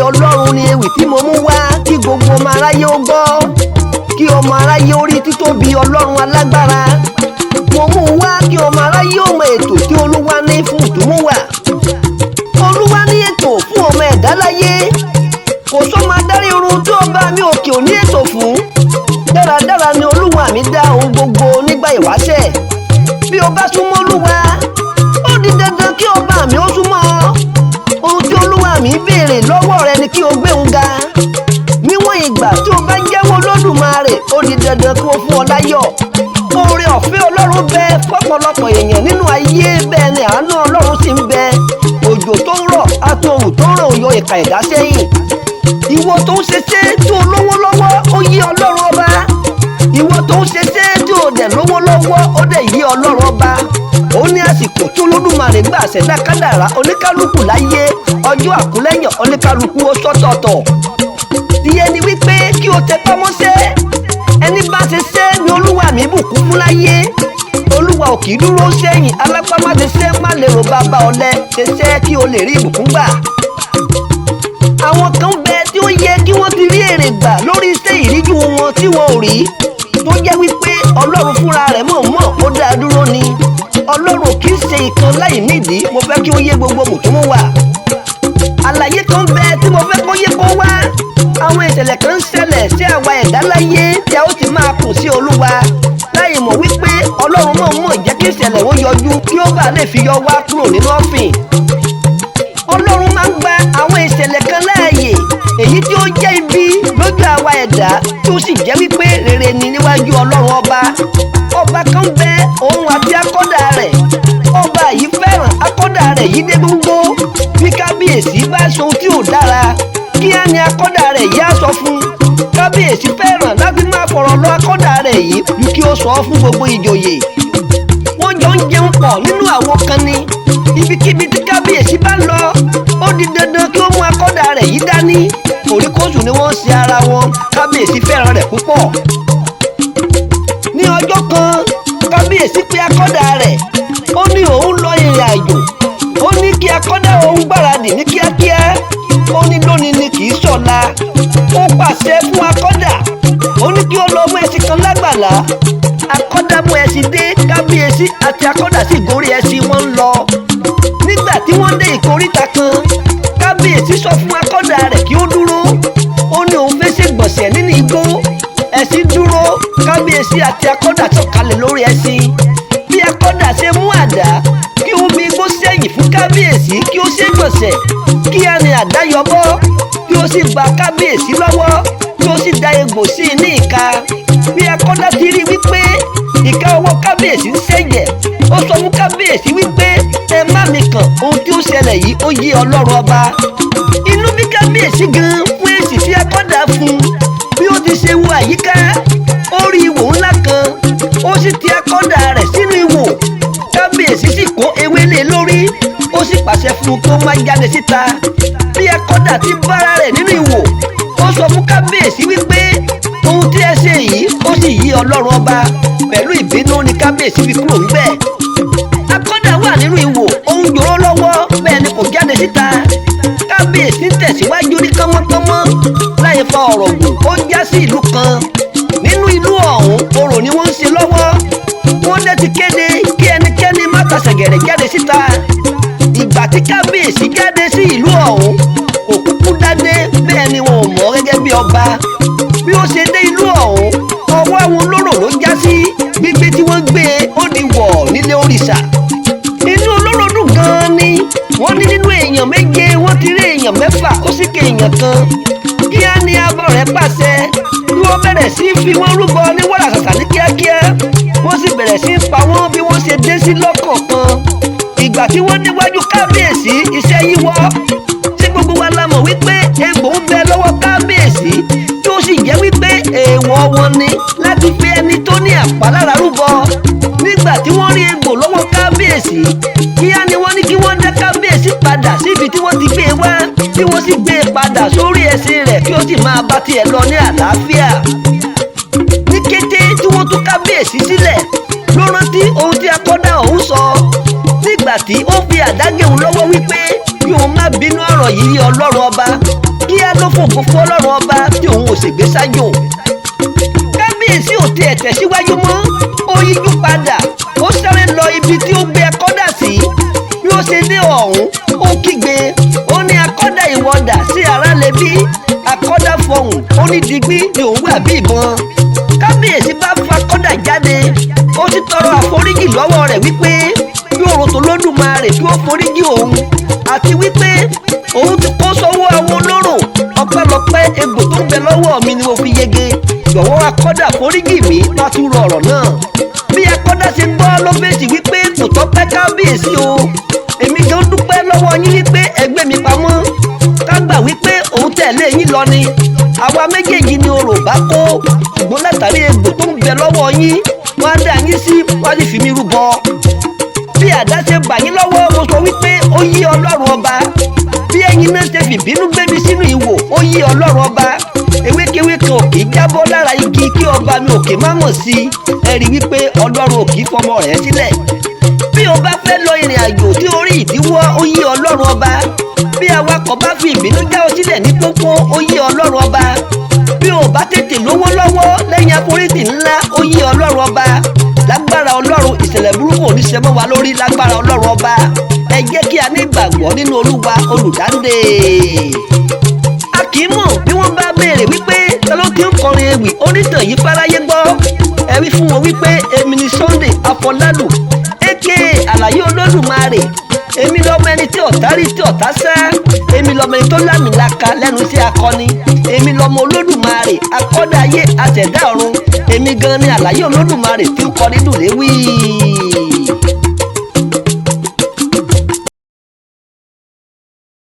Ọlọ́run ni ewì tí mo mú wá kí gbogbo ọmọ aráyé ó gbọ́, kí ọmọ aráyé ó rí títóbi Ọlọ́run alágbára. Mo mú wá kí ọmọ aráyé ó mọ ètò tí Olúwa ní fún ìdúnmúwà. Olúwa ní ètò fún ọmọ ẹ̀dá láyé. Kò sọ́mọ adarí orun tí ọba mi òkè ò ní ètò fún. Dáradára ni Olúwa mi dá ohun gbogbo nígbà ìwáṣẹ̀. Bí o bá súnmọ́ Olúwa, ó di dandan kí ọba mi ó súnmọ́ ọ. Ohun tí Olúwa mi béèrè lọ́wọ́ rẹ ni kí o gbé òun ga. Níwọ̀n ìgbà tí o bá ń jẹ́wọ́ Olódùmarè, ó di dandan kí o fún ọ láyọ̀. Oore ọ̀fẹ́ Ọlọ́run bẹ fọ́pọ̀lọpọ̀ èèyàn nínú ayé, bẹ́ẹ̀ ni àánú Ọlọ́run sì ń bẹ. Òjò tó ń rọ̀ àti òrùn tó ń ràn yọ ìka ẹ̀dá sẹ́yìn. Ìwọ tó ń ṣeṣẹ́ tí o lówó lọ́wọ́, ó yí Ọlọ́run ọba. Ìwọ tó ń ṣeṣẹ́ tí o dẹ̀ lówó lọ́wọ́, ó dẹ̀ yí Ọlọ́run ọba. Ó ní àsìkò tí Olódùmarè gbà ṣẹ̀dá kádàrá oníkálukú láyé, ọjọ́ àkúlẹ̀yàn oníkálukú ó sọ́tọ̀ọ̀tọ̀. Ìyẹn ni wípé kí o tẹpá mọ́ṣẹ́. Ẹni bá ṣeṣẹ́ ni Olúwa mi bùkún fún láyé. Olúwa ò kì í dúró sẹ́yìn, alápá má ṣeṣẹ́ má lè rò bàbá ọ̀lẹ, ṣeṣẹ́ kí o lè rí ìbùkún gbà. Àwọn kan bẹ tí ó yẹ kí wọ́n ti rí èrè gbà lórí iṣẹ́ ìríjú wọn tí wọn ò rí, tó jẹ́ wípé Ọlọ́run fúnra rẹ̀ mọ̀ọ́mọ̀ ó dá dúró ni. Ọlọ́run kì í ṣe ìkan láì nídìí. Mo fẹ́ kí ó yé gbogbo mùtúmùwà. Àlàyé kan bẹ tí mo fẹ́ kó yé kó wá. Àwọn ìṣẹ̀lẹ̀ kan ń ṣẹlẹ̀ sí àwa ẹ̀dá láyé tí a ó ti máa kùn sí Olúwa láì mọ̀ wípé Ọlọ́run mọ̀ọ́mọ̀ jẹ́ kí ìṣẹ̀lẹ̀ ó yọjú kí ó bá lè fi yọ wá kúrò nínú ọ̀fìn. Ọlọ́run máa ń gba àwọn ìṣẹ̀lẹ̀ kan láàyè èyí tí ó jẹ́ ibi lójú àwa ẹ̀dá tí ó sì jẹ́ wípé rere ni níwájú Ọlọ́run ọba. Ọba kan bẹ òun àti akọ́dà rẹ̀. Ọba yìí fẹ́ràn akọ́dà rẹ̀ yìí dé gbogbo. Bí kábíyèsí bá ṣe ohun tí ò dára, kí á ní akọ́dà rẹ̀ yìí á sọ fún. Kábíyèsí fẹ́ràn láti máa fọ̀rọ̀ lọ akọ́dà rẹ̀ yìí ju kí ó sọ fún gbogbo ìjòyè. Wọ́n jọ ń jẹun pọ̀ nínú àwo kan ni. Ibikíbi tí kábíyèsí bá lọ, ó di dandan kí ó mú akọ́dà rẹ̀ yìí dání. Kòríkòsù ni wọ́n ń ṣe ara wọn. Kábíyèsí fẹ́ràn rẹ̀ púpọ̀. Ní ọjọ́ kan, kábíyèsí pé akọ́dà rẹ̀. Ó ní òun lọ ìrìn àjò. Ó ní kí akọ́dà òun gbáradì ní kíákíá. Ó ní lónìí ni kì í ṣọ̀la. Ó pàṣẹ fún akọ́dà. Ó ní kí ó lọ mú ẹṣin kan lágbàlá. Akọ́dà mú ẹṣin dé. Kábíyèsí àti akọ́dà sì gorí ẹṣin wọn ń lọ. Nígbà tí wọ́n dé ìkóríta kan, kábíyèsí sọ fún akọ́dà rẹ̀ kí ó dúró. Ó ní òun fẹ́ ṣègbọ̀nsẹ̀ nínú igbó. Ẹṣin dúró. Kábíyèsí àti akọ́dà sọ̀kalẹ̀ lórí ẹṣin. Bí akọ́dà ṣe mú àdá kí ó mi igbó sẹ́yìn fún kábíyèsí kí ó ṣègbọ̀nsẹ̀, kí á ní àdá yọbọ́, kí ó sì bá kábíyèsí lọ́wọ́, kí ó sì da egbò sí i ní ìka. Bí akọ́dà ti rí wípé ìka ọwọ́ kábíyèsí ń ṣẹ̀jẹ̀, ó sọ fún kábíyèsí wípé ẹ má mi kàn, ohun tí ó ṣẹlẹ̀ yìí ó yé Ọlọ́run ọba. Inú bí kábíyèsí gan fún èsì tí akọ́dà fún. Bí ó ti ṣe wo àyíká, ó rí ìwò ńlá kan, ó sì ti akọ́dà rẹ̀ sínú ìwò. Kábíyèsí sì kó ewé lé lórí, ó sì pàṣẹ fún un kó má jáde síta. Bí akọ́dà ti bára rẹ̀ nínú ìwò, ó sọ fún kábíyèsí wípé ohun tí ẹ ṣe yìí ó sì yí Ọlọ́run ọba. Pẹ̀lú ìbínú ni kábíyèsí fi kúrò níbẹ̀. Akọ́dà wà nínú ìwò, ó ń jòrò lọ́wọ́, bẹ́ẹ̀ ni kò jáde síta. Kábíyèsí tẹ̀síwájú ní kánmọ́kánmọ́ láì fa ọ̀rọ̀ gùn, ó já sí ìlú kan. Nínú ìlú ọ̀hún, orò ni wọ́n ń ṣe lọ́wọ́. Wọ́n dẹ̀ ti kéde kí ẹnikẹ́ni má tasẹ̀ gẹ̀rẹ̀ jáde síta. Ìgbà tí kábíyèsí jáde sí ìlú ọ̀hún, kò kúkú dádé, bẹ́ẹ̀ ni wọn ò mọ̀ gẹ́gẹ́ bí ọba. Bí ó ṣe dé ìlú ọ̀hún, ọwọ́ àwọn olóró ló já sí. Gbígbé tí wọ́n gbé ó di wọ̀ nílé òrìṣà. Inú olóró dùn gan-an ni. Wọ́n ní nínú èèyàn méje wọ́n ti rí èèyàn mẹ́fà, ó sì ké èèyàn kan. Kí á ní abọ́ rẹ̀ pàṣẹ kí wọ́n bẹ̀rẹ̀ sí fi wọ́n rúbọ ní wàràkàkà ní kíákíá. Wọ́n sì bẹ̀rẹ̀ sí pa wọ́n bí wọ́n ṣe dé sí lọ́kọ̀ọ̀kan. Ìgbà tí wọ́n déwájú kábíyèsí, iṣẹ́ yíwọ́. Tí gbogbo wa la mọ̀ wípé egbò ń bẹ lọ́wọ́ kábíyèsí, tí ó sì jẹ́ wípé èèwọ̀ wọn ni láti fi ẹni tó ní àpálára rúbọ. Nígbà tí wọ́n rí egbò lọ́wọ́ kábíyèsí, kíá ni wọ́n ní kí wọ́n dá kábíyèsí padà síbi tí wọ́n ti gbé e wá, tí wọ́n sì gbé e padà sórí ẹṣin rẹ̀ kí ó sì máa bá tiẹ̀ lọ ní àlàáfíà. Ní kété tí wọ́n tú kábíyèsí sílẹ̀, ló rántí ohun tí akọ́dà ọ̀hún sọ. Nígbà tí ó fi àdá gé òun lọ́wọ́ wípé kí òun má bínú ọ̀rọ̀ yìí Ọlọ́run ọba, kí fògo fún Ọlọ́run ọba tí òun ò ṣègbé sájò. Kábíyèsí ò tiẹ̀ tẹ̀síwájú mọ́, ó yíjú padà, ó sáré lọ ibi tí ó gbé akọ́dà sí. Bí ó ṣe dé ọ̀hún, ó kígbe, ó ní akọ́dà ìwọ́dà sí ara lè bí. Akọ́dà fọhùn, ó ní digbí ni òun wà bí ìbọn. Kábíyèsí bá fa akọ́dà jáde, ó sì tọrọ àforíjì lọ́wọ́ rẹ̀ wípé kí òun tó lódùmarè kí ó foríjì òun, àti wípé òun ti kó sọ́wọ́ àwọn olóró. Ọpẹ́lọpẹ́ egbò tó ń bẹ lọ́wọ́ mi ni mo fi yege. Jọ̀wọ́ akọ́dà foríjì mi má tún rọ ọ̀rọ̀ náà. Bí akọ́dà ṣe gbọ́ ló fèsì wípé kò tọ́pẹ́ kábíyèsí o. Èmi gan dúpẹ́ lọ́wọ́ yín wípé ẹgbẹ́ mi pamọ́. Ká gbà wípé òun tẹ̀lé yín lọ ni. Àwa méjèèjì ni orò bá kó. Ṣùgbọ́n látàrí egbò tó ń bẹ lọ́wọ́ yín, wọ́n á dá yín sí, wọ́n á sì fi mí rúbọ. Bí àdá ṣe bà yín lọ́wọ́, mo sọ wípé ó yí Ọlọ́run ọba. Bí ẹ̀yin náà ṣe fìbínú gbé mi sínú ìwò, ó yí Ọlọ́run ọba. Ewékewé kan ò kì í jábọ́ lára igi kí ọba mi òkè má mọ̀ sí i. Ẹ rí wípé Ọlọ́run ò kì í fọmọ rẹ̀ sílẹ̀. Bí o bá fẹ́ lọ ìrìn àjò tí ó rí ìdíwọ́, ó yí Ọlọ́run ọba. Bí awakọ̀ bá fi ìbínú já ọ sílẹ̀ ní pópó, ó yí Ọlọ́run ọba. Bí o bá tètè lówó lọ́wọ́ lẹ́yìn àforítì ńlá, ó yí Ọlọ́run ọba. Lágbára Ọlọ́run, ìṣẹ̀lẹ̀ burúkú ò ní ṣe mọ́ wa lórí lágbára Ọlọ́run ọba. Ẹ jẹ́ kí a ní ìgbàgbọ́ nínú Olúwa olùdáǹdè. A kì í mọ̀ bí wọ́n bá béèrè wípé ta ló ti ń kọrin ewì onítàn yìí fáráyé gbọ́. Ẹ wí fún wọn wípé èmi ni Sunday Afolalu aka Alaye Olodumare. Èmi lọmọ ẹni tí ọ̀tá rí tí ọ̀tá sá. Èmi lọmọ ẹni tó lámìlaka lẹ́nu sí akọni. Èmi lọmọ Olódùmarè akọ́dá ayé àṣẹ̀dá ọ̀run. Èmi gan ni Alaye Olodumare tí ń kọ nínú léwì.